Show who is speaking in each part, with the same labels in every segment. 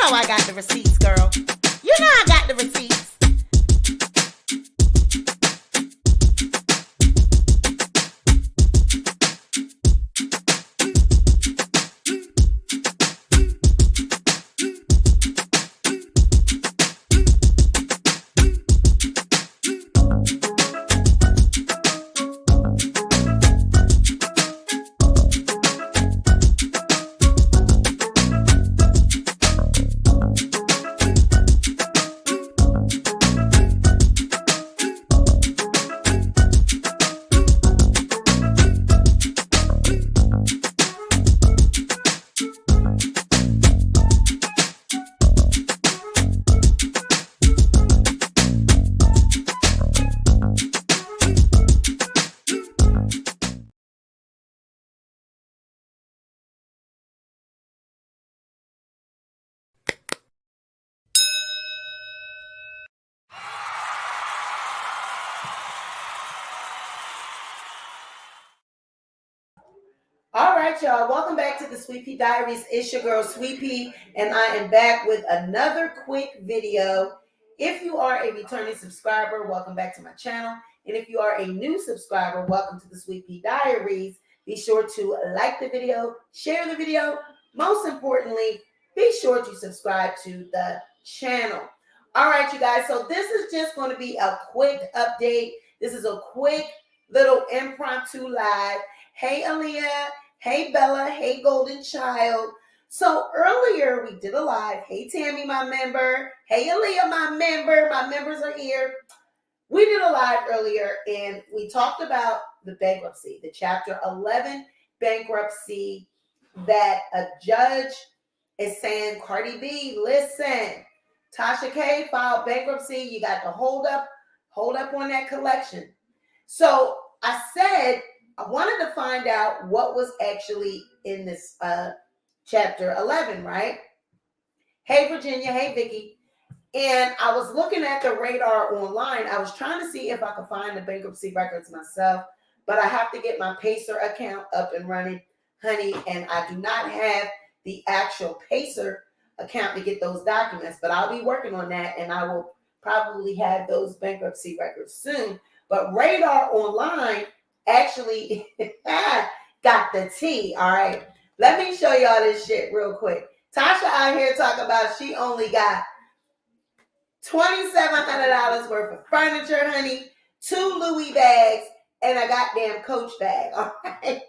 Speaker 1: know I got the receipts, girl. You know I got the receipts. All right, y'all. Welcome back to the SweetpeaDiaries. It's your girl, Sweet Pea, and I am back with another quick video. If you are a returning subscriber, welcome back to my channel. And if you are a new subscriber, welcome to the SweetpeaDiaries. Be sure to like the video, share the video. Most importantly, be sure to subscribe to the channel. All right, you guys. So this is just going to be a quick update. This is a quick little impromptu live. Hey, Aaliyah. Hey, Bella. Hey, Golden Child. So earlier we did a live. Hey, Tammy, my member. Hey, Aaliyah, my member. My members are here. We did a live earlier and we talked about the bankruptcy, the Chapter 11 bankruptcy that a judge is saying, Cardi B, listen, Tasha K filed bankruptcy. You got to hold up on that collection. So I said, I wanted to find out what was actually in this Chapter 11, right? Hey, Virginia. Hey, Vicky. And I was looking at the radar online. I was trying to see if I could find the bankruptcy records myself, but I have to get my Pacer account up and running, honey, and I do not have the actual Pacer account to get those documents, but I'll be working on that, and I will probably have those bankruptcy records soon. But radar online actually got the tea. All right, let me show y'all this shit real quick. Tasha out here talking about she only got $2,700 worth of furniture, honey, 2 Louie bags, and a goddamn Coach bag. All right,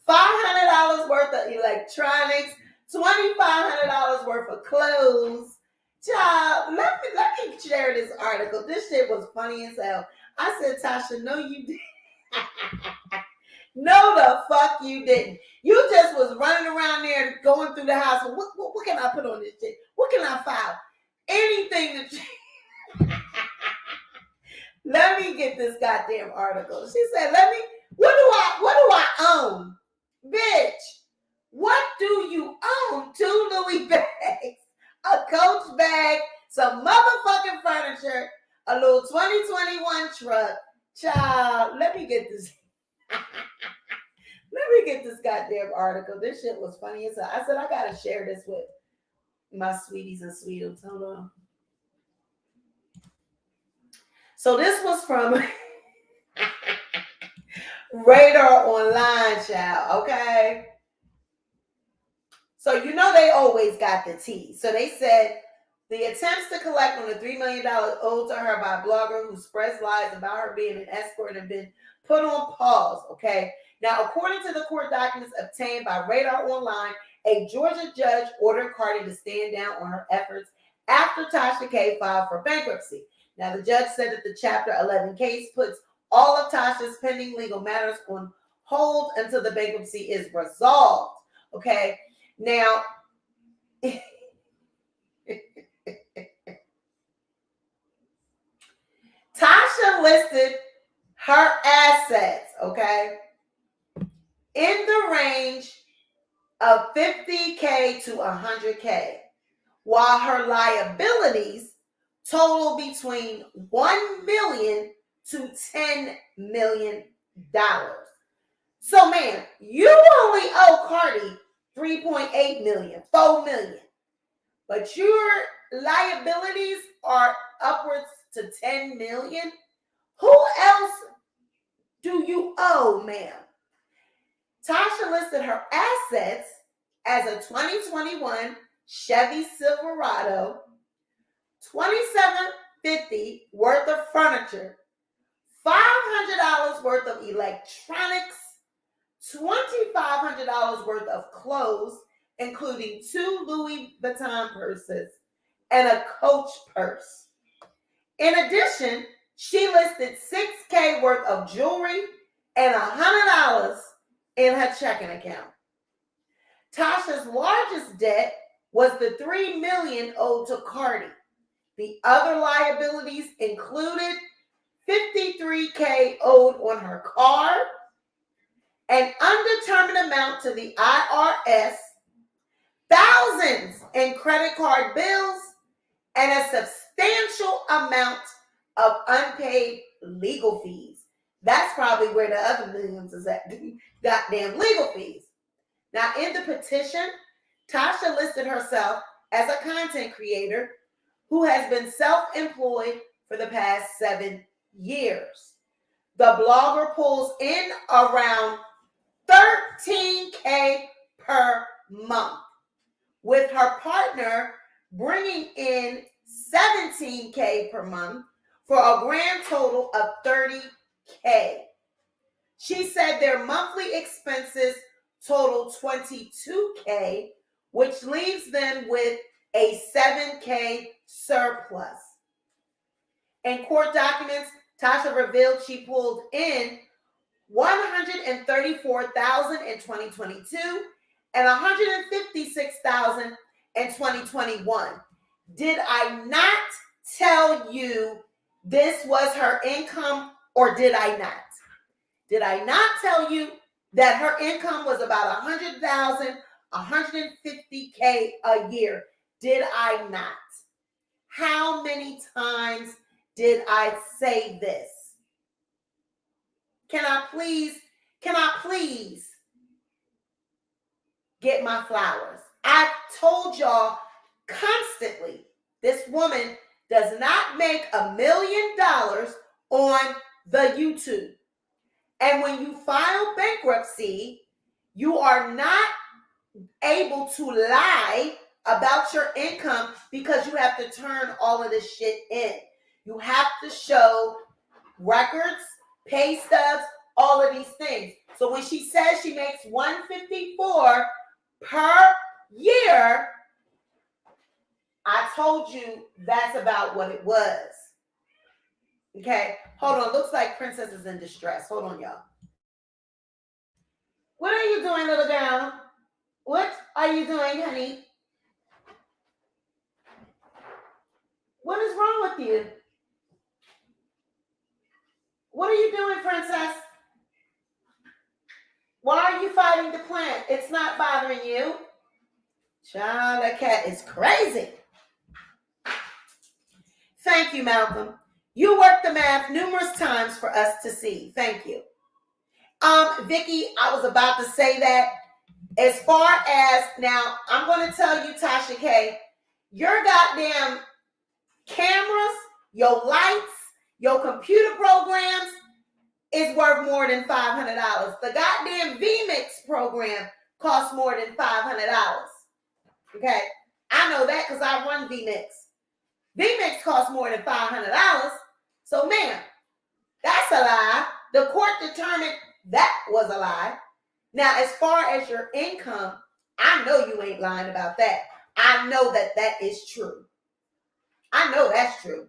Speaker 1: $500 worth of electronics, $2,500 worth of clothes. Child, let me share this article. This shit was funny as hell. I said, Tasha, no, you didn't. No, the fuck you didn't. You just was running around there going through the house. What can I put on this shit? What can I file? Anything that you... Let me get this goddamn article. She said, what do I own? Bitch, what do you own? 2 Louie bags, a Coach bag, some motherfucking furniture, a little 2021 truck. Child, let me get this. Let me get this goddamn article. This shit was funny as hell. I said, I gotta share this with my sweeties and sweetums. Hold on. So this was from Radar Online, child. Okay. So you know they always got the tea. So they said the attempts to collect on the $3 million owed to her by a blogger who spreads lies about her being an escort have been put on pause. Okay. Now, according to the court documents obtained by Radar Online, a Georgia judge ordered Cardi to stand down on her efforts after Tasha K filed for bankruptcy. Now, the judge said that the Chapter 11 case puts all of Tasha's pending legal matters on hold until the bankruptcy is resolved. Okay. Now, Tasha listed her assets, okay, in the range of $50K to $100K, while her liabilities total between $1 million to $10 million. So, man, you only owe Cardi $3.8 million, $4 million. but your liabilities are upwards to 10 million. Who else do you owe, ma'am? Tasha listed her assets as a 2021 Chevy Silverado, $2,750 worth of furniture, $500 worth of electronics, $2,500 worth of clothes, including 2 Louis Vuitton purses and a Coach purse. In addition, she listed $6,000 worth of jewelry and $100 in her checking account. Tasha's largest debt was the $3 million owed to Cardi. The other liabilities included $53,000 owed on her car, an undetermined amount to the IRS, thousands in credit card bills, and a substantial amount of unpaid legal fees. That's probably where the other millions is at. Goddamn legal fees. Now, in the petition, Tasha listed herself as a content creator who has been self-employed for the past 7 years. The blogger pulls in around $13,000 per month, with her partner bringing in $17,000 per month for a grand total of $30,000. She said their monthly expenses total $22,000, which leaves them with a $7,000 surplus. In court documents, Tasha revealed she pulled in $134,000 in 2022 and $156,000 in 2021. Did I not tell you this was her income, or did I not? Did I not tell you that her income was about $100,000, $150,000 a year? Did I not? How many times did I say this? Can I please get my flowers? I've told y'all constantly, this woman does not make $1 million on the YouTube. And when you file bankruptcy, you are not able to lie about your income because you have to turn all of this shit in. You have to show records, pay stubs, all of these things. So when she says she makes $154 per year, I told you that's about what it was. Okay, hold on. Looks like Princess is in distress. Hold on, y'all. What are you doing, little girl? What are you doing, honey? What is wrong with you? What are you doing, Princess? Why are you fighting the plant? It's not bothering you. Child, that cat is crazy. Thank you, Malcolm. You worked the math numerous times for us to see. Thank you. Vicky, I was about to say that. As far as, now, I'm going to tell you, Tasha K, your goddamn cameras, your lights, your computer programs is worth more than $500. The goddamn vMix program costs more than $500. Okay? I know that because I run vMix. vMix costs more than $500. So, ma'am, that's a lie. The court determined that was a lie. Now, as far as your income, I know you ain't lying about that. I know that that is true. I know that's true.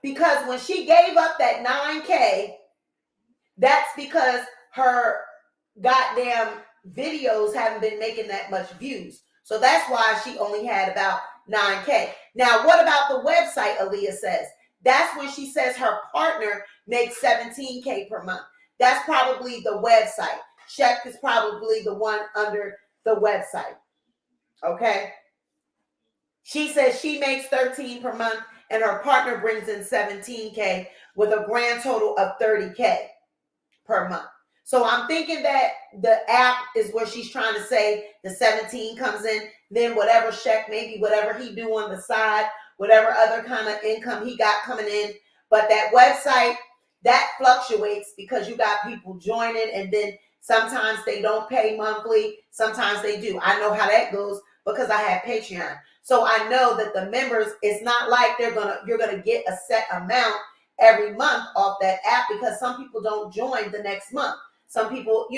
Speaker 1: Because when she gave up that $9,000, that's because her goddamn videos haven't been making that much views. So that's why she only had about $9,000. Now, what about the website, Aaliyah says? That's when she says her partner makes $17,000 per month. That's probably the website. Check is probably the one under the website. Okay? She says she makes $13,000 per month and her partner brings in $17,000 with a grand total of $30,000 per month. So I'm thinking that the app is where she's trying to say the 17 comes in, then whatever check, maybe whatever he do on the side, whatever other kind of income he got coming in. But that website, that fluctuates because you got people joining, and then sometimes they don't pay monthly, sometimes they do. I know how that goes because I have Patreon. So I know that the members, it's not like you're gonna get a set amount every month off that app, because some people don't join the next month. Some people,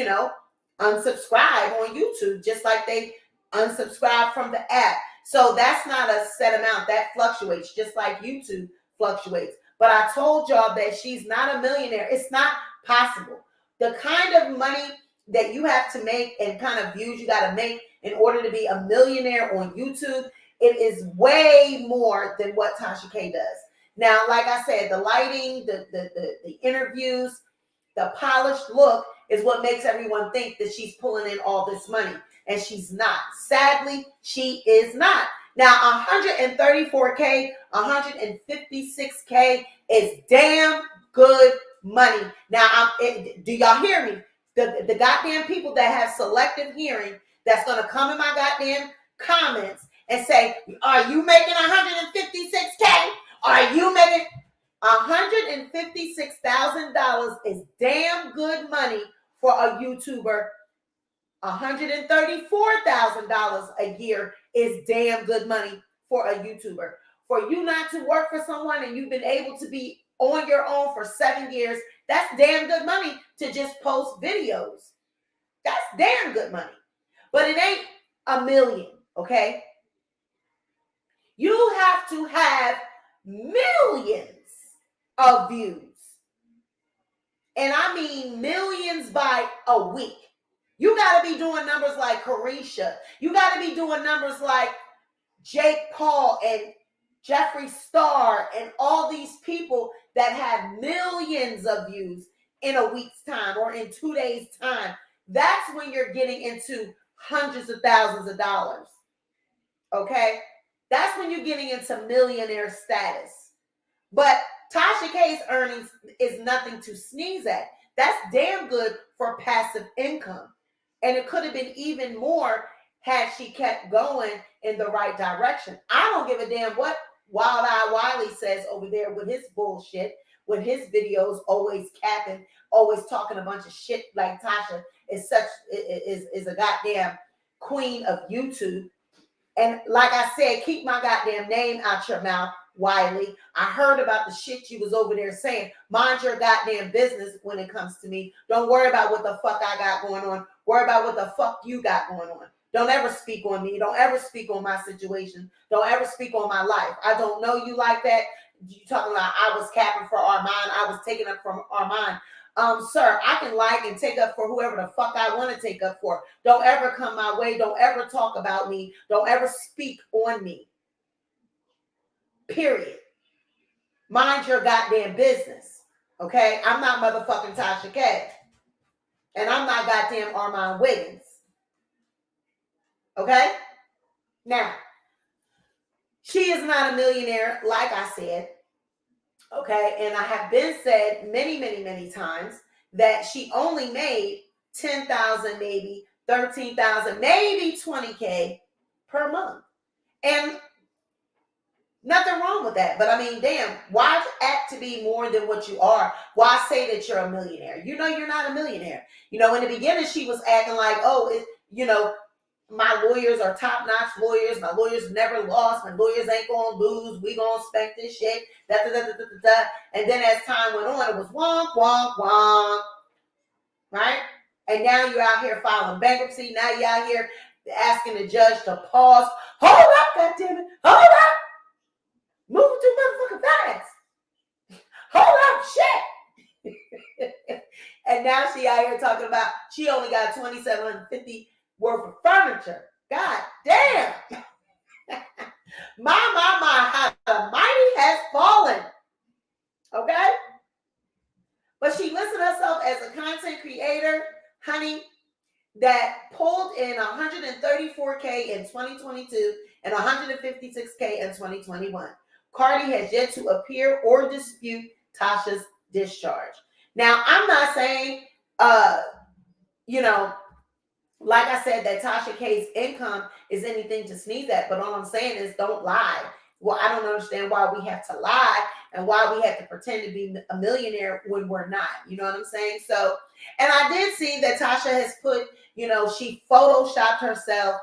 Speaker 1: unsubscribe on YouTube, just like they unsubscribe from the app. So that's not a set amount. That fluctuates, just like YouTube fluctuates. But I told y'all that she's not a millionaire. It's not possible. The kind of money that you have to make and kind of views you got to make in order to be a millionaire on YouTube, it is way more than what Tasha K does. Now, like I said, the lighting, the interviews, the polished look is what makes everyone think that she's pulling in all this money. And she's not. Sadly, she is not. Now, 134K, 156K is damn good money. Now, do y'all hear me? The goddamn people that have selective hearing that's going to come in my goddamn comments and say, are you making 156K? Are you making $156,000 is damn good money for a YouTuber. $134,000 a year is damn good money for a YouTuber. For you not to work for someone and you've been able to be on your own for 7 years, that's damn good money to just post videos. That's damn good money. But it ain't a million, okay? You have to have millions of views. And I mean millions by a week. You got to be doing numbers like Carisha. You got to be doing numbers like Jake Paul and Jeffree Star and all these people that have millions of views in a week's time or in 2 days' time. That's when you're getting into hundreds of thousands of dollars. Okay? That's when you're getting into millionaire status. But Tasha K's earnings is nothing to sneeze at. That's damn good for passive income. And it could have been even more had she kept going in the right direction. I don't give a damn what Wild Eye Wiley says over there with his bullshit, with his videos always capping, always talking a bunch of shit like Tasha is a goddamn queen of YouTube. And like I said, keep my goddamn name out your mouth, Wiley. I heard about the shit you was over there saying. Mind your goddamn business when it comes to me. Don't worry about what the fuck I got going on. Worry about what the fuck you got going on. Don't ever speak on me. Don't ever speak on my situation. Don't ever speak on my life. I don't know you like that. You talking about I was capping for Armand. I was taking up from Armand. Sir, I can like and take up for whoever the fuck I want to take up for. Don't ever come my way. Don't ever talk about me. Don't ever speak on me. Period. Mind your goddamn business. Okay? I'm not motherfucking Tasha K. And I'm not goddamn Armand Wiggins. Okay? Now, she is not a millionaire, like I said. Okay, and I have been said many, many, many times that she only made 10,000, maybe 13,000, maybe 20K per month. And nothing wrong with that. But I mean, damn, why act to be more than what you are? Why say that you're a millionaire? You know you're not a millionaire. In the beginning, she was acting like, my lawyers are top-notch lawyers. My lawyers never lost. My lawyers ain't going to lose. We going to spec this shit. Da, da, da, da, da, da. And then as time went on, it was wonk, wonk, wonk. Right? And now you're out here filing bankruptcy. Now you're out here asking the judge to pause. Hold up, goddammit. Hold up. Moving too motherfucking fast. Hold up, shit. And now she out here talking about she only got $2,750 worth of furniture. God damn. My, how the mighty has fallen. Okay? But she listed herself as a content creator, honey, that pulled in 134K in 2022 and 156K in 2021. Cardi has yet to appear or dispute Tasha's discharge. Now, I'm not saying you know, like I said, that Tasha K's income is anything to sneeze at. But all I'm saying is don't lie. Well, I don't understand why we have to lie and why we have to pretend to be a millionaire when we're not. You know what I'm saying? So, and I did see that Tasha has put, she photoshopped herself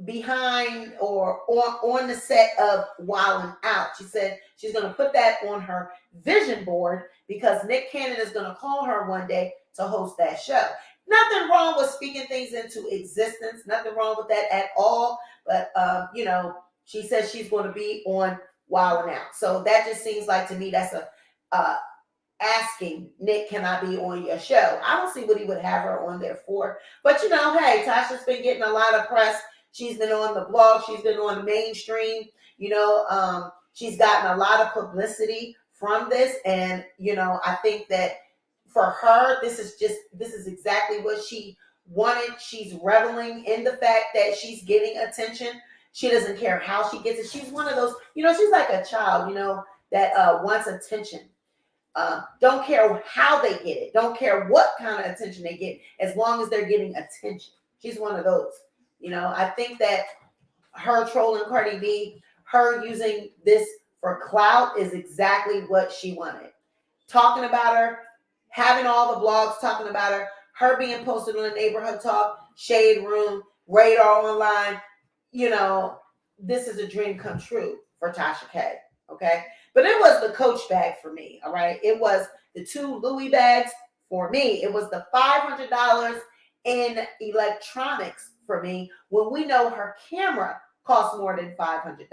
Speaker 1: behind or on the set of Wildin' Out. She said she's going to put that on her vision board because Nick Cannon is going to call her one day to host that show. Nothing wrong with speaking things into existence. Nothing wrong with that at all. But, she says she's going to be on Wildin' Out. So that just seems like to me that's a asking Nick, can I be on your show? I don't see what he would have her on there for. But, hey, Tasha's been getting a lot of press. She's been on the blog. She's been on the mainstream. She's gotten a lot of publicity from this. And, I think that for her, this is exactly what she wanted. She's reveling in the fact that she's getting attention. She doesn't care how she gets it. She's one of those, she's like a child, that wants attention. Don't care how they get it. Don't care what kind of attention they get, as long as they're getting attention. She's one of those. I think that her trolling Cardi B, her using this for clout is exactly what she wanted. Talking about her, having all the blogs talking about her being posted on the Neighborhood Talk, Shade Room, Radar Online. This is a dream come true for Tasha K. Okay. But it was the Coach bag for me. All right. It was the 2 Louie bags for me. It was the $500 in electronics for me when we know her camera costs more than $500.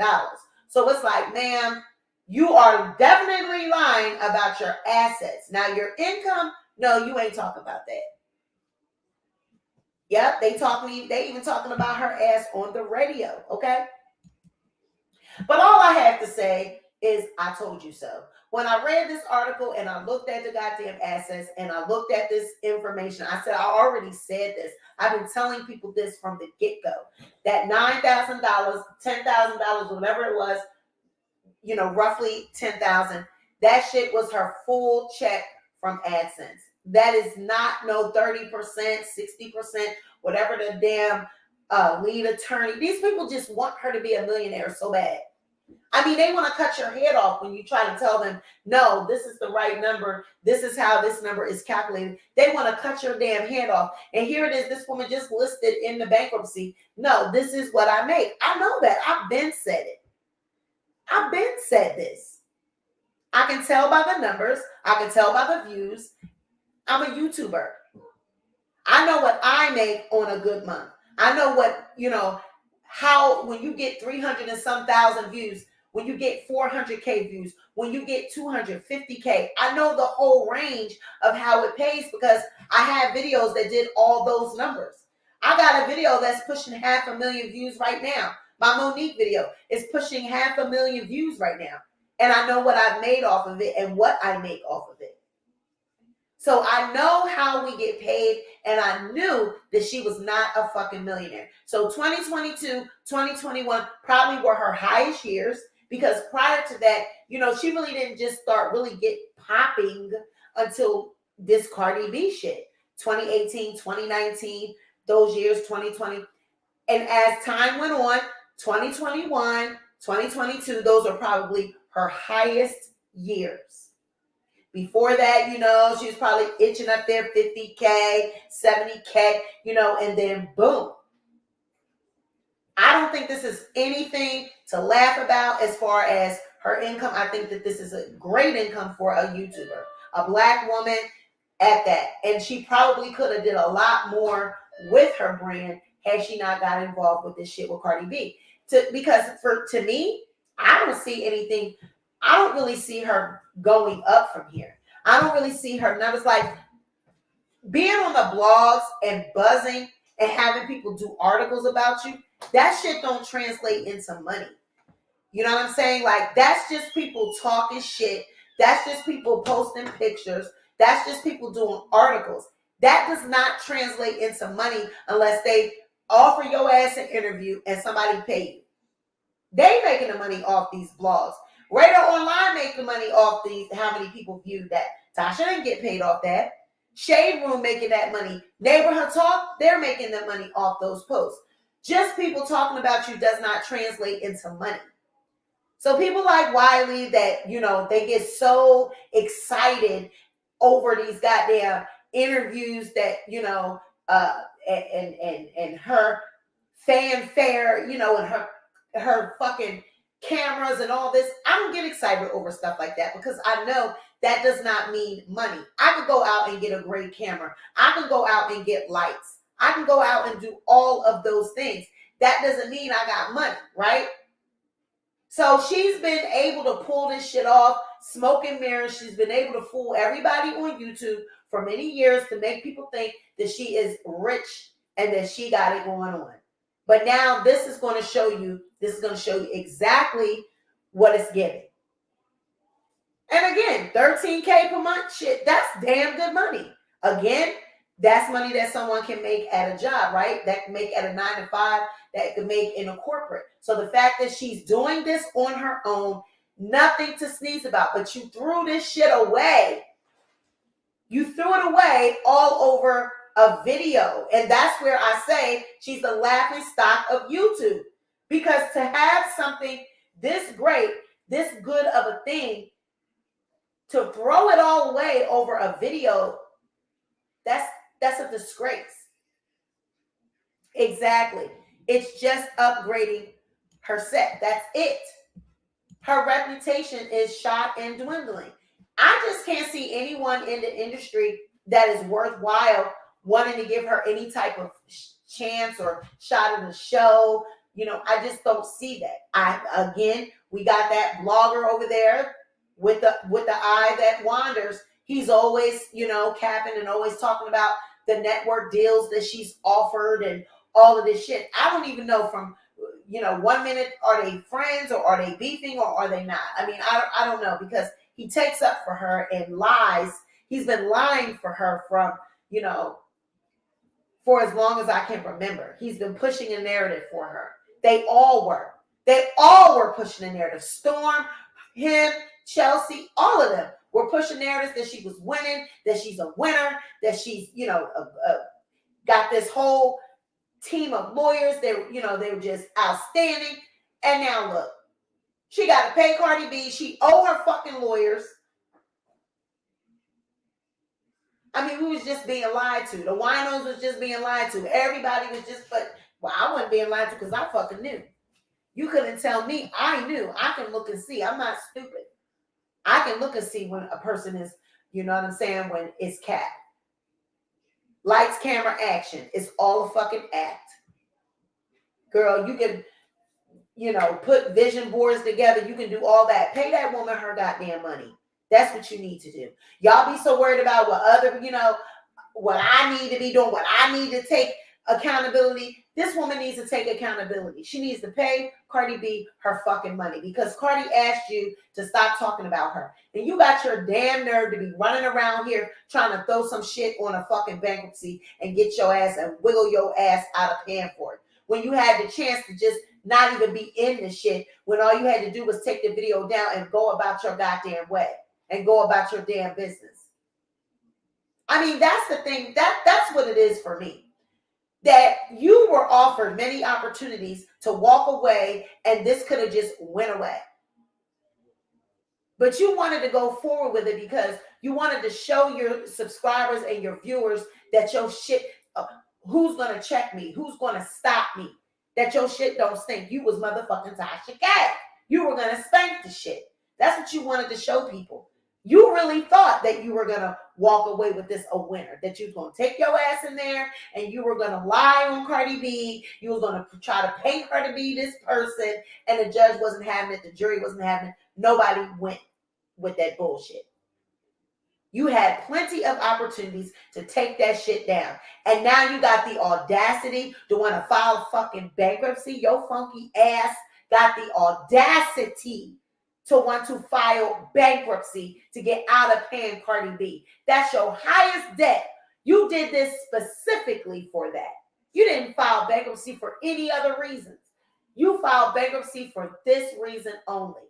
Speaker 1: So it's like, ma'am, you are definitely lying about your assets. Now, your income, no, you ain't talking about that. Yep, they even talking about her ass on the radio, okay? But all I have to say is I told you so. When I read this article and I looked at the goddamn assets and I looked at this information, I said, I already said this. I've been telling people this from the get-go. That $9,000, $10,000, whatever it was, roughly $10,000, that shit was her full check from AdSense. That is not no 30%, 60%, whatever the damn lead attorney. These people just want her to be a millionaire so bad. I mean, they want to cut your head off when you try to tell them, no, this is the right number. This is how this number is calculated. They want to cut your damn head off. And here it is. This woman just listed in the bankruptcy. No, this is what I make. I know that. I've been said it. I've been said this. I can tell by the numbers. I can tell by the views. I'm a YouTuber. I know what I make on a good month. I know what, how when you get 300 and some thousand views, when you get 400K views, when you get 250K, I know the whole range of how it pays because I have videos that did all those numbers. I got a video that's pushing 500,000 views right now. My Monique video is pushing 500,000 views right now. And I know what I've made off of it and what I make off of it. So I know how we get paid, and I knew that she was not a fucking millionaire. So 2022, 2021 probably were her highest years because prior to that, she really didn't just start really get popping until this Cardi B shit. 2018, 2019, those years, 2020. And as time went on, 2021, 2022, those are probably her highest years. Before that, she was probably itching up there 50K, 70K, and then boom. I don't think this is anything to laugh about as far as her income. I think that this is a great income for a YouTuber, a Black woman at that. And she probably could have did a lot more with her brand had she not got involved with this shit with Cardi B. Because to me, I don't see anything. I don't really see her going up from here. I don't really see her numbers like being on the blogs and buzzing and having people do articles about you. That shit don't translate into money. You know what I'm saying? Like, that's just people talking shit. That's just people posting pictures. That's just people doing articles. That does not translate into money unless they offer your ass an interview and somebody pay you. They making the money off these blogs. Radar Online make the money off these, how many people viewed that. Tasha didn't get paid off that. Shade Room making that money. Neighborhood Talk, they're making the money off those posts. Just people talking about you does not translate into money. So people like Wiley that, you know, they get so excited over these goddamn interviews that, you know, and her fanfare, you know, and her fucking cameras and all this. I don't get excited over stuff like that because I know that does not mean money. I could go out and get a great camera. I can go out and get lights. I can go out and do all of those things. That doesn't mean I got money, right? So she's been able to pull this shit off, smoke and mirrors. She's been able to fool everybody on YouTube for many years to make people think that she is rich and that she got it going on. But now this is going to show you exactly what it's giving. And again, $13K per month, shit, that's damn good money. Again, that's money that someone can make at a job, right? That can make at a 9 to 5, that can make in a corporate. So the fact that she's doing this on her own, nothing to sneeze about, but you threw this shit away. You threw it away all over a video. And that's where I say she's the laughing stock of YouTube. Because to have something this great, this good of a thing, to throw it all away over a video, that's a disgrace. Exactly. It's just upgrading her set. That's it. Her reputation is shot and dwindling. I just can't see anyone in the industry that is worthwhile wanting to give her any type of chance or shot in the show. You know, I just don't see that. We got that blogger over there with the eye that wanders. He's always, you know, capping and always talking about the network deals that she's offered and all of this shit. I don't even know from, you know, 1 minute, are they friends or are they beefing or are they not? I mean, I don't know, because he takes up for her and lies. He's been lying for her from, you know, for as long as I can remember. He's been pushing a narrative for her. They all were pushing a narrative. Storm, him, Chelsea, all of them were pushing narratives that she was winning, that she's a winner, that she's, you know, got this whole team of lawyers. They were just outstanding. And now look, she got to pay Cardi B. She owe her fucking lawyers. I mean, we was just being lied to. The winos was just being lied to. Everybody was just, well, I wasn't being lied to because I fucking knew. You couldn't tell me. I knew. I can look and see. I'm not stupid. I can look and see when a person is, you know what I'm saying, when it's cap. Lights, camera, action. It's all a fucking act. Girl, you can, you know, put vision boards together. You can do all that. Pay that woman her goddamn money. That's what you need to do. Y'all be so worried about what other, you know, what I need to be doing, what I need to take accountability. This woman needs to take accountability. She needs to pay Cardi B her fucking money because Cardi asked you to stop talking about her. And you got your damn nerve to be running around here trying to throw some shit on a fucking bankruptcy and get your ass and wiggle your ass out of paying for it. When you had the chance to just not even be in the shit, when all you had to do was take the video down and go about your goddamn way and go about your damn business. I mean, that's the thing. That's what it is for me. That you were offered many opportunities to walk away and this could have just went away. But you wanted to go forward with it because you wanted to show your subscribers and your viewers that your shit, who's going to check me? Who's going to stop me? That your shit don't stink. You was motherfucking Tasha K. You were going to spank the shit. That's what you wanted to show people. You really thought that you were going to walk away with this a winner, that you was going to take your ass in there and you were going to lie on Cardi B. You was going to try to paint her to be this person, and the judge wasn't having it. The jury wasn't having it. Nobody went with that bullshit. You had plenty of opportunities to take that shit down. And now you got the audacity to want to file fucking bankruptcy. Your funky ass got the audacity to want to file bankruptcy to get out of paying Cardi B. That's your highest debt. You did this specifically for that. You didn't file bankruptcy for any other reasons. You filed bankruptcy for this reason only.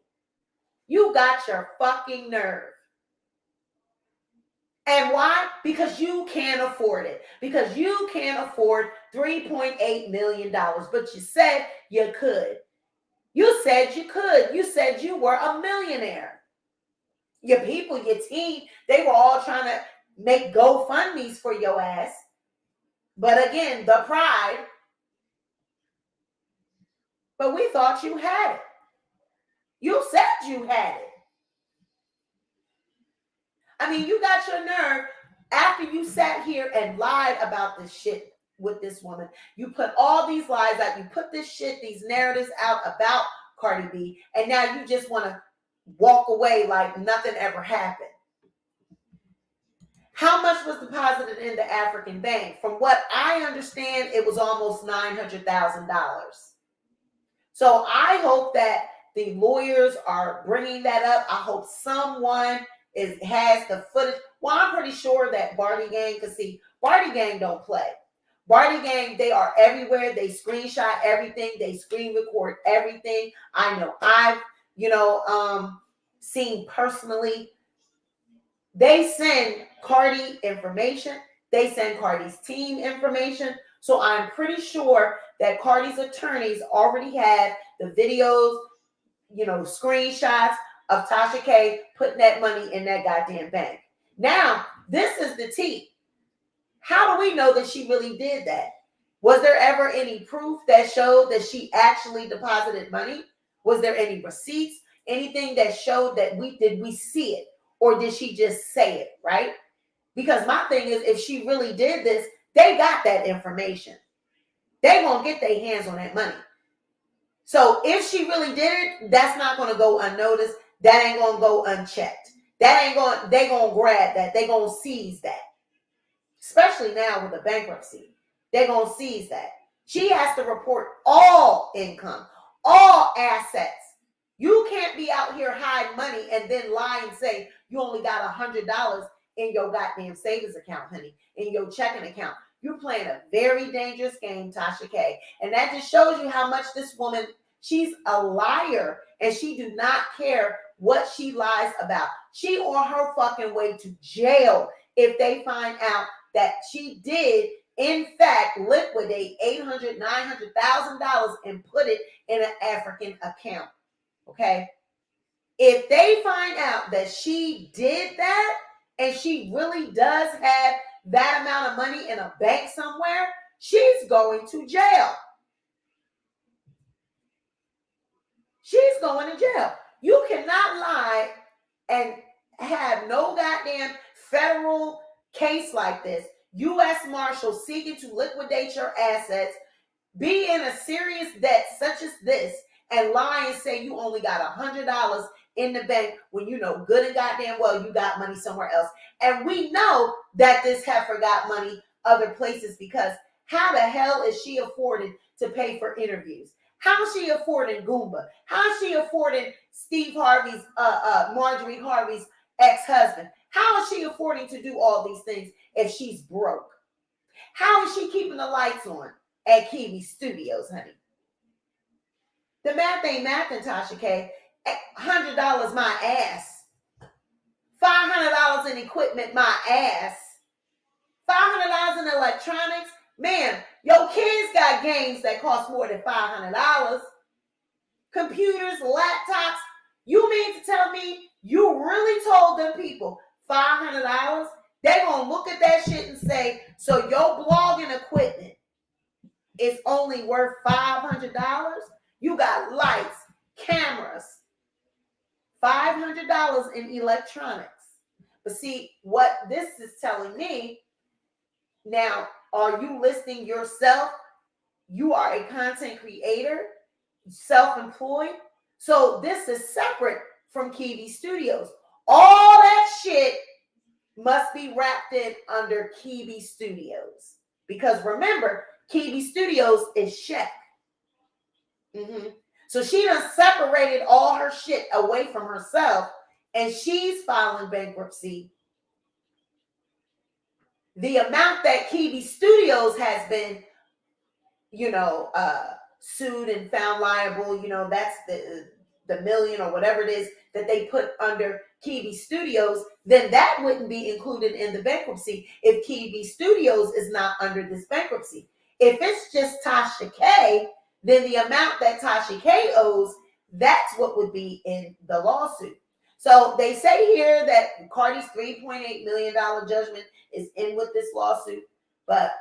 Speaker 1: You got your fucking nerve. And why? Because you can't afford it. Because you can't afford $3.8 million. But you said you could. You said you could. You said you were a millionaire. Your people, your team, they were all trying to make GoFundMes for your ass. But again, the pride. But we thought you had it. You said you had it. I mean, you got your nerve after you sat here and lied about this shit with this woman. You put all these lies out. You put this shit, these narratives out about Cardi B. And now you just want to walk away like nothing ever happened. How much was deposited in the African bank? From what I understand, it was almost $900,000. So I hope that the lawyers are bringing that up. I hope someone has the footage. Well, I'm pretty sure that Barty Gang, because see, Barty Gang don't play. Barty Gang, they are everywhere. They screenshot everything. They screen record everything. I know I've, seen personally. They send Cardi information. They send Cardi's team information. So I'm pretty sure that Cardi's attorneys already have the videos, screenshots of Tasha K putting that money in that goddamn bank. Now, this is the tea. How do we know that she really did that? Was there ever any proof that showed that she actually deposited money? Was there any receipts? Anything that showed that we see it? Or did she just say it, right? Because my thing is, if she really did this, they got that information. They gonna get their hands on that money. So if she really did it, that's not gonna go unnoticed. That ain't gonna go unchecked. They gonna grab that. They gonna seize that. Especially now with the bankruptcy. They're gonna seize that. She has to report all income, all assets. You can't be out here hiding money and then lie and say you only got $100 in your goddamn savings account, honey, in your checking account. You're playing a very dangerous game, Tasha K. And that just shows you how much this woman, she's a liar, and she do not care what she lies about. She on her fucking way to jail if they find out that she did, in fact, liquidate $800,000, $900,000 and put it in an African account. Okay? If they find out that she did that and she really does have that amount of money in a bank somewhere, she's going to jail. She's going to jail. You cannot lie and have no goddamn federal case like this. U.S. Marshal seeking to liquidate your assets, be in a serious debt such as this, and lie and say you only got $100 in the bank when you know good and goddamn well you got money somewhere else. And we know that this heifer got money other places, because how the hell is she afforded to pay for interviews? How is she affording Goomba? How is she affording Steve Harvey's, Marjorie Harvey's ex-husband? How is she affording to do all these things if she's broke? How is she keeping the lights on at Kiwi Studios, honey? The math ain't mathing, Tasha K. $100 my ass. $500 in equipment, my ass. $500 in electronics. Man, your kids got games that cost more than $500. Computers, laptops. You mean to tell me you really told them people $500? They're going to look at that shit and say, so your blogging equipment is only worth $500? You got lights, cameras, $500 in electronics. But see, what this is telling me, now, are you listing yourself? You are a content creator, self-employed. So this is separate from Kiwi Studios. All that shit must be wrapped in under Kiwi Studios. Because remember, Kiwi Studios is Shaq. So she done separated all her shit away from herself, and she's filing bankruptcy. The amount that Kiwi Studios has been, sued and found liable, that's the million or whatever it is that they put under Kiwi Studios, then that wouldn't be included in the bankruptcy if Kiwi Studios is not under this bankruptcy. If it's just Tasha K, then the amount that Tasha K owes, that's what would be in the lawsuit. So they say here that Cardi's $3.8 million judgment is in with this lawsuit, but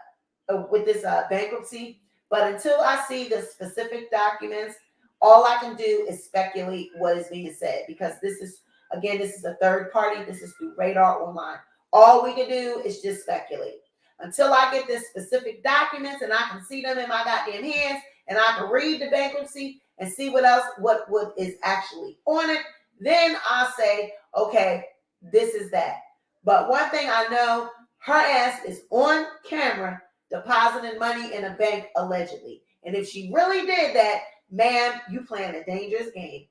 Speaker 1: with this bankruptcy. But until I see the specific documents, all I can do is speculate what is being said, because this is a third party. This is through Radar Online. All we can do is just speculate. Until I get the specific documents and I can see them in my goddamn hands and I can read the bankruptcy and see what else, what is actually on it, then I'll say, okay, this is that. But one thing I know, her ass is on camera depositing money in a bank allegedly. And if she really did that, ma'am, you playing a dangerous game.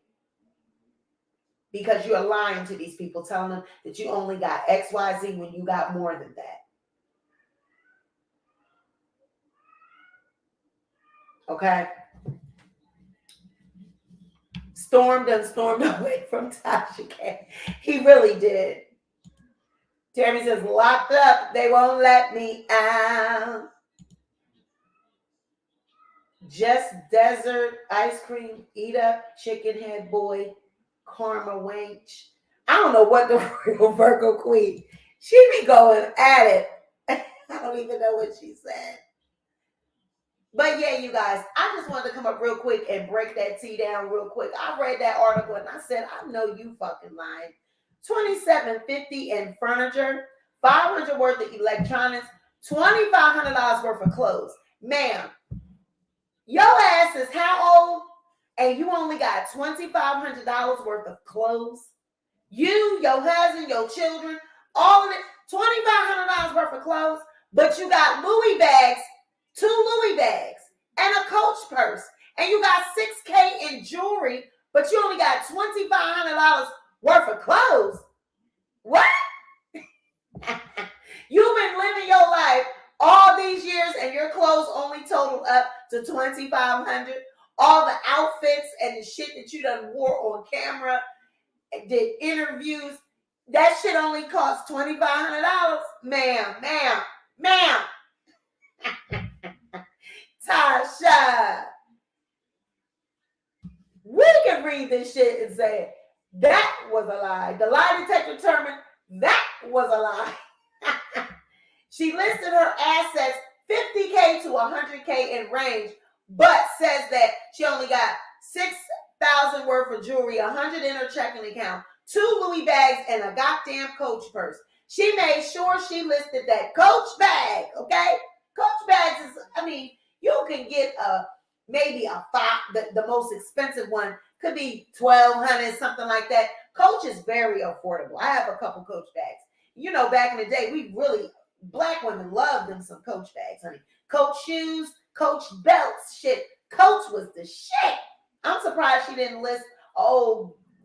Speaker 1: Because you're lying to these people, telling them that you only got XYZ when you got more than that. Okay? Stormed away from Tasha K. He really did. Jeremy says, locked up, they won't let me out. Just desert ice cream, eat up, chicken head boy, karma wench. I don't know what the real Virgo queen. She be going at it. I don't even know what she said. But yeah, you guys, I just wanted to come up real quick and break that tea down real quick. I read that article and I said, I know you fucking lying. $2,750 in furniture, $500 worth of electronics, $2,500 worth of clothes. Ma'am, your ass is how old? And you only got $2,500 worth of clothes? You, your husband, your children, all of it, $2,500 worth of clothes, but you got Louie bags, 2 Louie bags, and a Coach purse, and you got $6K in jewelry, but you only got $2,500 worth of clothes. What? You've been living your life all these years, and your clothes only totaled up to $2,500. All the outfits and the shit that you done wore on camera, did interviews, that shit only cost $2,500. Ma'am. Tasha. We can read this shit and say, that was a lie. The lie detector determined that was a lie. She listed her assets $50K to $100K in range, but says that she only got $6,000 worth of jewelry, $100 in her checking account, 2 Louie bags, and a goddamn Coach purse. She made sure she listed that Coach bag, okay? Coach bags is, you can get maybe a $5, the most expensive one could be $1,200, something like that. Coach is very affordable. I have a couple Coach bags. You know, back in the day, black women loved them some Coach bags, honey. Coach shoes, Coach belts, shit. Coach was the shit. I'm surprised she didn't list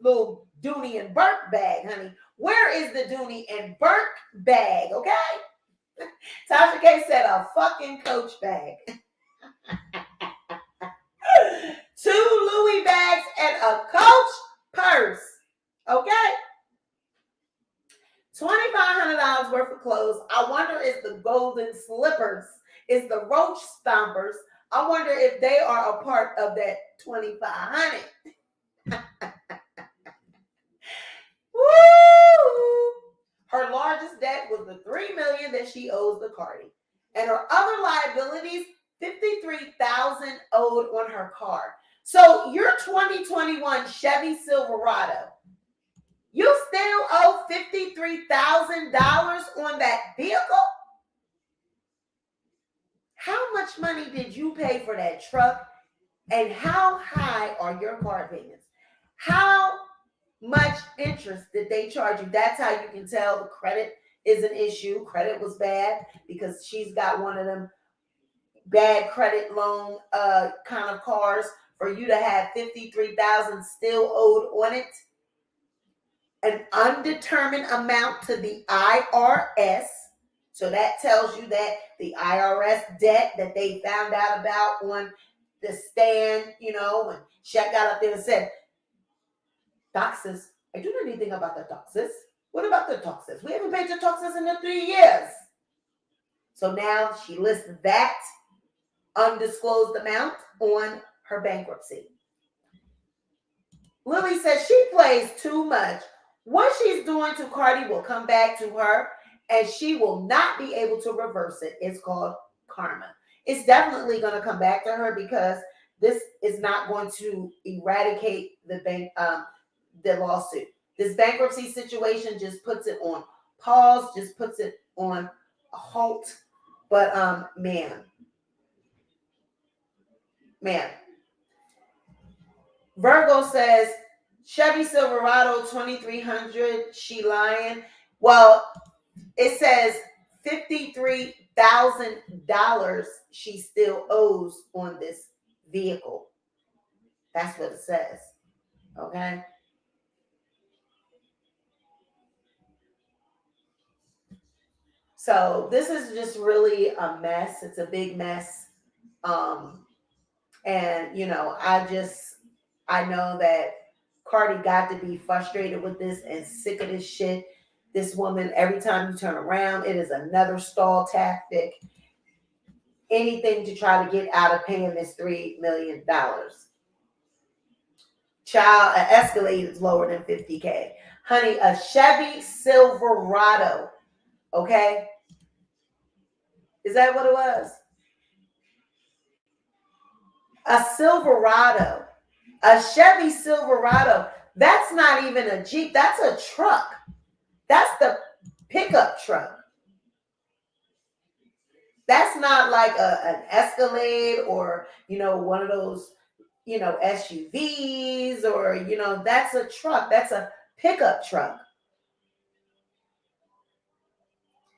Speaker 1: little Dooney and Burke bag, honey. Where is the Dooney and Burke bag, okay? Tasha K said a fucking Coach bag. 2 Louie bags and a Coach purse, okay? $2,500 worth of clothes. I wonder if the golden slippers, is the roach stompers, I wonder if they are a part of that $2,500. Woo! Her largest debt was the $3 million that she owes the Cardi. And her other liabilities, $53,000 owed on her car. So your 2021 Chevy Silverado, you still owe $53,000 on that vehicle? How much money did you pay for that truck? And how high are your car payments? How much interest did they charge you? That's how you can tell the credit is an issue. Credit was bad because she's got one of them bad credit loan kind of cars for you to have $53,000 still owed on it. An undetermined amount to the IRS. So that tells you that the IRS debt that they found out about on the stand, when Shaq got up there and said, Taxes. I do not know anything about the taxes. What about the taxes? We haven't paid the taxes in 3 years. So now she lists that undisclosed amount on her bankruptcy. Louie says she plays too much. What she's doing to Cardi will come back to her, and she will not be able to reverse it. It's called karma. It's definitely going to come back to her because this is not going to eradicate the lawsuit. This bankruptcy situation just puts it on pause, just puts it on a halt. But man. Virgo says Chevy Silverado 2300. She lying. Well, it says $53,000 she still owes on this vehicle. That's what it says. Okay. So this is just really a mess. It's a big mess. And I know that Cardi got to be frustrated with this and sick of this shit. This woman, every time you turn around, it is another stall tactic. Anything to try to get out of paying this $3 million. Child, an Escalade is lower than $50K. Honey, a Chevy Silverado. Okay? Is that what it was? A Silverado. A Chevy Silverado. That's not even a Jeep. That's a truck. That's the pickup truck. That's not like an Escalade or, one of those, SUVs or, that's a truck. That's a pickup truck.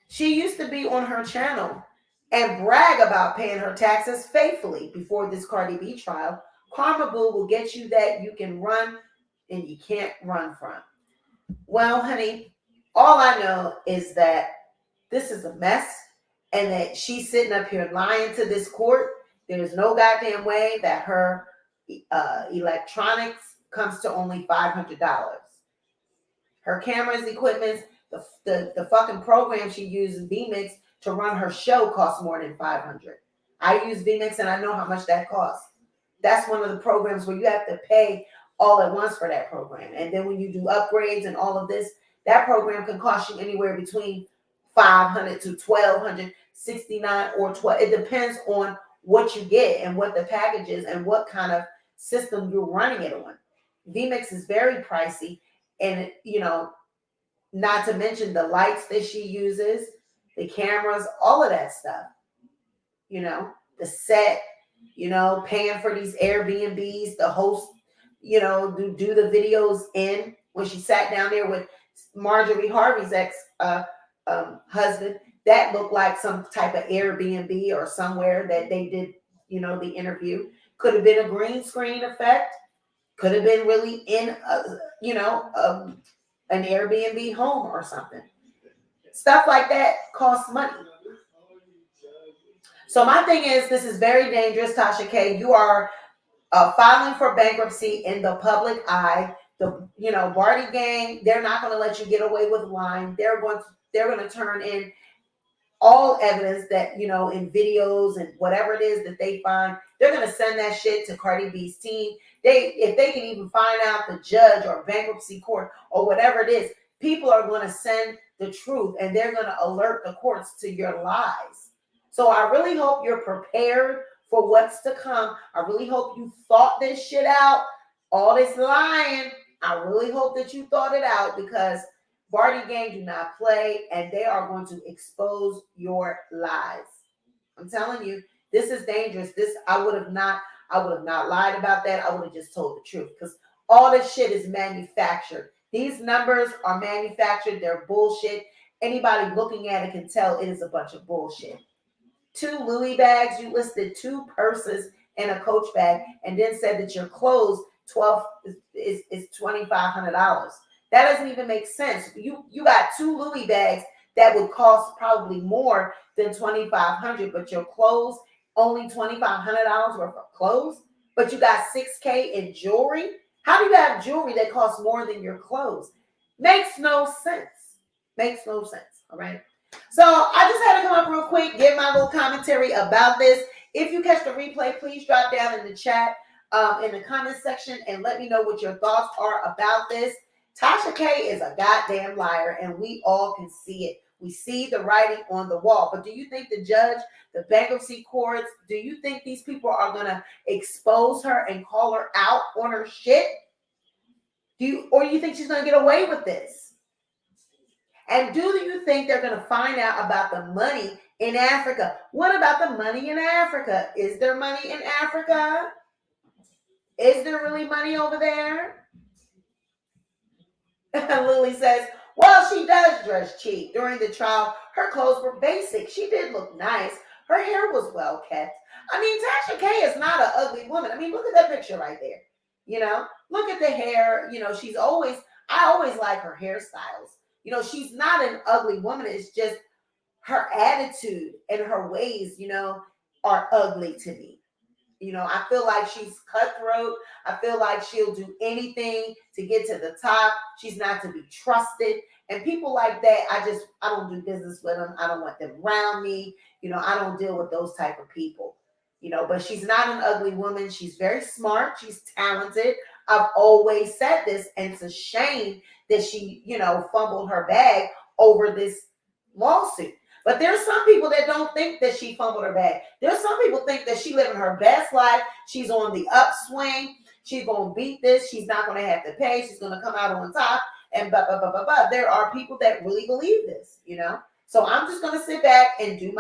Speaker 1: She used to be on her channel and brag about paying her taxes faithfully before this Cardi B trial. Karma Boo will get you that you can run and you can't run from. Well, honey, all I know is that this is a mess and that she's sitting up here lying to this court. There's no goddamn way that her electronics comes to only $500. Her cameras, equipment, the fucking program she uses, vMix, to run her show costs more than $500. I use vMix and I know how much that costs. That's one of the programs where you have to pay all at once for that program. And then when you do upgrades and all of this, that program can cost you anywhere between $500 to $1,269 or $12. It depends on what you get and what the package is and what kind of system you're running it on. vMix is very pricey, and not to mention the lights that she uses, the cameras, all of that stuff. The set, paying for these Airbnbs, the host, do the videos in. When she sat down there with Marjorie Harvey's ex-husband, that looked like some type of Airbnb or somewhere that they did, the interview. Could have been a green screen effect. Could have been really in, an Airbnb home or something. Stuff like that costs money. So my thing is, this is very dangerous, Tasha K. You are filing for bankruptcy in the public eye. The Barty gang, they're not going to let you get away with lying. They're going to turn in all evidence that in videos and whatever it is that they find. They're going to send that shit to Cardi B's team. If they can even find out the judge or bankruptcy court or whatever it is, people are going to send the truth and they're going to alert the courts to your lies. So I really hope you're prepared for what's to come. I really hope you thought this shit out. All this lying, I really hope that you thought it out, because Barty gang do not play and they are going to expose your lies. I'm telling you, this is dangerous. I would have not lied about that. I would have just told the truth, because all this shit is manufactured. These numbers are manufactured. They're bullshit. Anybody looking at it can tell it is a bunch of bullshit. 2 Louie bags. You listed 2 purses and a Coach bag, and then said that your clothes is $2,500. That doesn't even make sense. You got 2 Louie bags that would cost probably more than $2,500, but your clothes only $2,500 worth of clothes. But you got $6K in jewelry. How do you have jewelry that costs more than your clothes? Makes no sense. Makes no sense. All right. So I just had to come up real quick, give my little commentary about this. If you catch the replay, please drop down in the chat, in the comment section, and let me know what your thoughts are about this. Tasha K is a goddamn liar, and we all can see it. We see the writing on the wall. But do you think the judge, the bankruptcy courts, do you think these people are going to expose her and call her out on her shit? Or do you think she's going to get away with this? And do you think they're going to find out about the money in Africa? What about the money in Africa? Is there money in Africa? Is there really money over there? Louie says, well, she does dress cheap. During the trial, her clothes were basic. She did look nice. Her hair was well kept. I mean, Tasha K is not an ugly woman. I mean, look at that picture right there. You know, look at the hair. You know, I always like her hairstyles. You know, she's not an ugly woman. It's just her attitude and her ways, you know, are ugly to me. You know, I feel like she's cutthroat. I feel like she'll do anything to get to the top. She's not to be trusted. And people like that, I don't do business with them. I don't want them around me. You know, I don't deal with those type of people. You know, but she's not an ugly woman. She's very smart. She's talented. I've always said this, and it's a shame that she, you know, fumbled her bag over this lawsuit. But there's some people that don't think that she fumbled her bag. There's some people think that she living her best life. She's on the upswing. She's going to beat this. She's not going to have to pay. She's going to come out on top. And blah, blah, blah, blah, blah. There are people that really believe this, you know. So I'm just going to sit back and do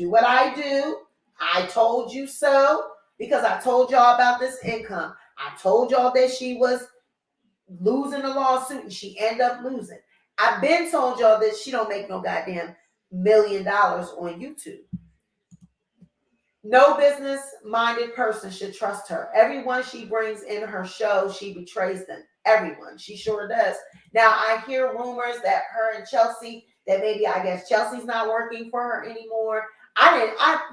Speaker 1: what I do. I told you so, because I told y'all about this income. I told y'all that she was losing the lawsuit and she ended up losing. I've been told y'all that she don't make no goddamn $1 million on YouTube. No business-minded person should trust her. Everyone she brings in her show, she betrays them. Everyone. She sure does. Now, I hear rumors that her and Chelsea, that maybe, I guess, Chelsea's not working for her anymore.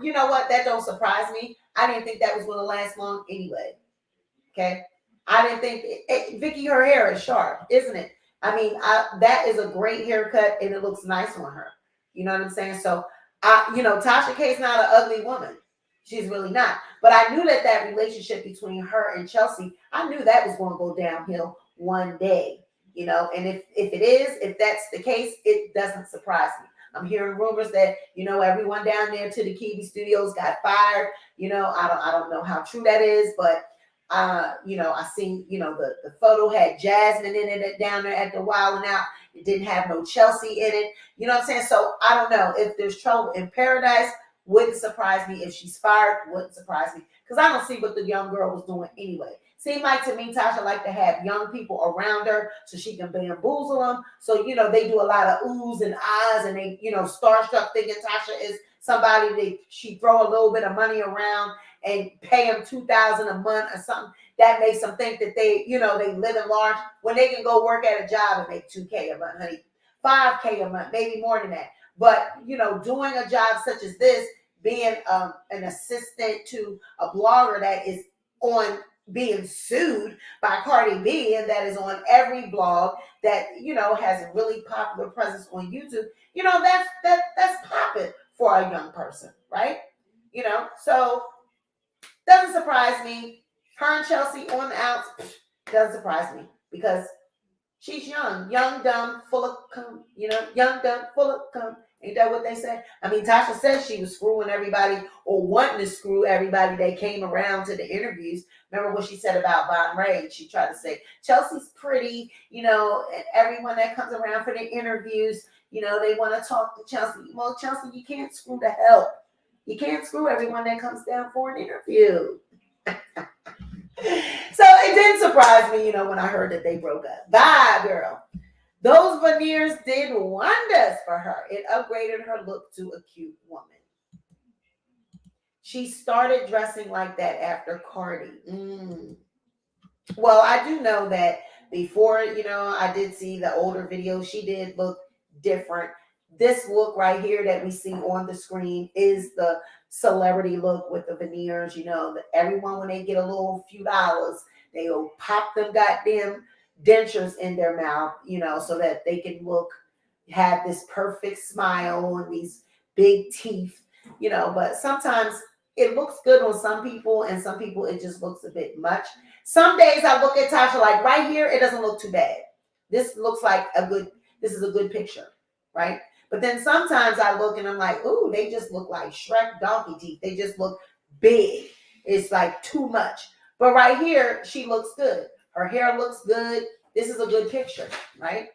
Speaker 1: You know what? That don't surprise me. I didn't think that was going to last long anyway. Okay? I didn't think, Vicky, her hair is sharp, isn't it? I mean, that is a great haircut and it looks nice on her. You know what I'm saying? So, Tasha K is not an ugly woman. She's really not. But I knew that relationship between her and Chelsea, I knew that was going to go downhill one day. You know, and if that's the case, it doesn't surprise me. I'm hearing rumors that, you know, everyone down there to the Kiwi Studios got fired. You know, I don't know how true that is, but I seen, the photo had Jasmine in it down there at the Wild 'N Out. It didn't have no Chelsea in it. You know what I'm saying? So I don't know if there's trouble in paradise. Wouldn't surprise me. If she's fired, wouldn't surprise me, because I don't see what the young girl was doing anyway. Seemed like to me, Tasha like to have young people around her so she can bamboozle them. So, they do a lot of oohs and ahs, and they, starstruck, thinking Tasha is somebody she throw a little bit of money around and pay them $2,000 a month or something. That makes them think that they live in large, when they can go work at a job and make $2K a month, honey, $5K a month, maybe more than that. But, doing a job such as this, being an assistant to a blogger that is being sued by Cardi B, and that is on every blog that, has a really popular presence on YouTube, that's popping for a young person, right? So doesn't surprise me. Her and Chelsea on the outs, doesn't surprise me, because she's young, dumb, full of cum, young, dumb, full of cum. Ain't that what they say? I mean, Tasha says she was screwing everybody, or wanting to screw everybody that came around to the interviews. Remember what she said about Von Ray? She tried to say, Chelsea's pretty, and everyone that comes around for the interviews, they want to talk to Chelsea. Well, Chelsea, you can't screw the help. You can't screw everyone that comes down for an interview. So it didn't surprise me, when I heard that they broke up. Bye, girl. Those veneers did wonders for her. It upgraded her look to a cute woman. She started dressing like that after Cardi. Well, I do know that before, I did see the older video. She did look different. This look right here that we see on the screen is the celebrity look with the veneers. Everyone, when they get a little few dollars, They will pop them goddamn dentures in their mouth, you know, so that they can have this perfect smile and these big teeth, you know. But sometimes it looks good on some people, and some people it just looks a bit much. Some days I look at Tasha like right here, it doesn't look too bad. This looks like this is a good picture, right? But then sometimes I look and I'm like, ooh, they just look like Shrek donkey teeth. They just look big. It's like too much. But right here, she looks good. Her hair looks good. This is a good picture, right?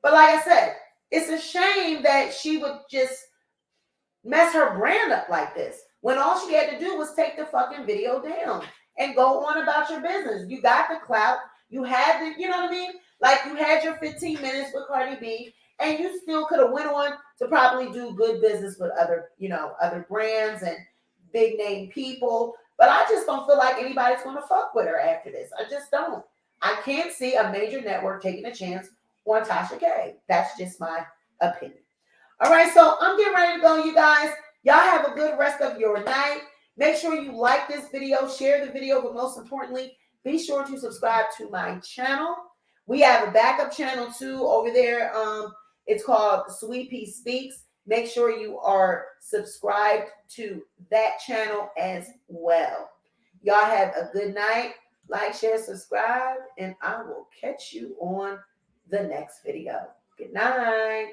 Speaker 1: But like I said, it's a shame that she would just mess her brand up like this when all she had to do was take the fucking video down and go on about your business. You got the clout. You had the, you know what I mean? Like you had your 15 minutes with Cardi B, and you still could have went on to probably do good business with other, you know, other brands and big name people. But I just don't feel like anybody's going to fuck with her after this. I just don't. I can't see a major network taking a chance on Tasha K. That's just my opinion. All right, so I'm getting ready to go, you guys. Y'all have a good rest of your night. Make sure you like this video, share the video, but most importantly, be sure to subscribe to my channel. We have a backup channel too over there. It's called Sweet Pea Speaks. Make sure you are subscribed to that channel as well. Y'all have a good night. Like, share, subscribe, and I will catch you on the next video. Good night.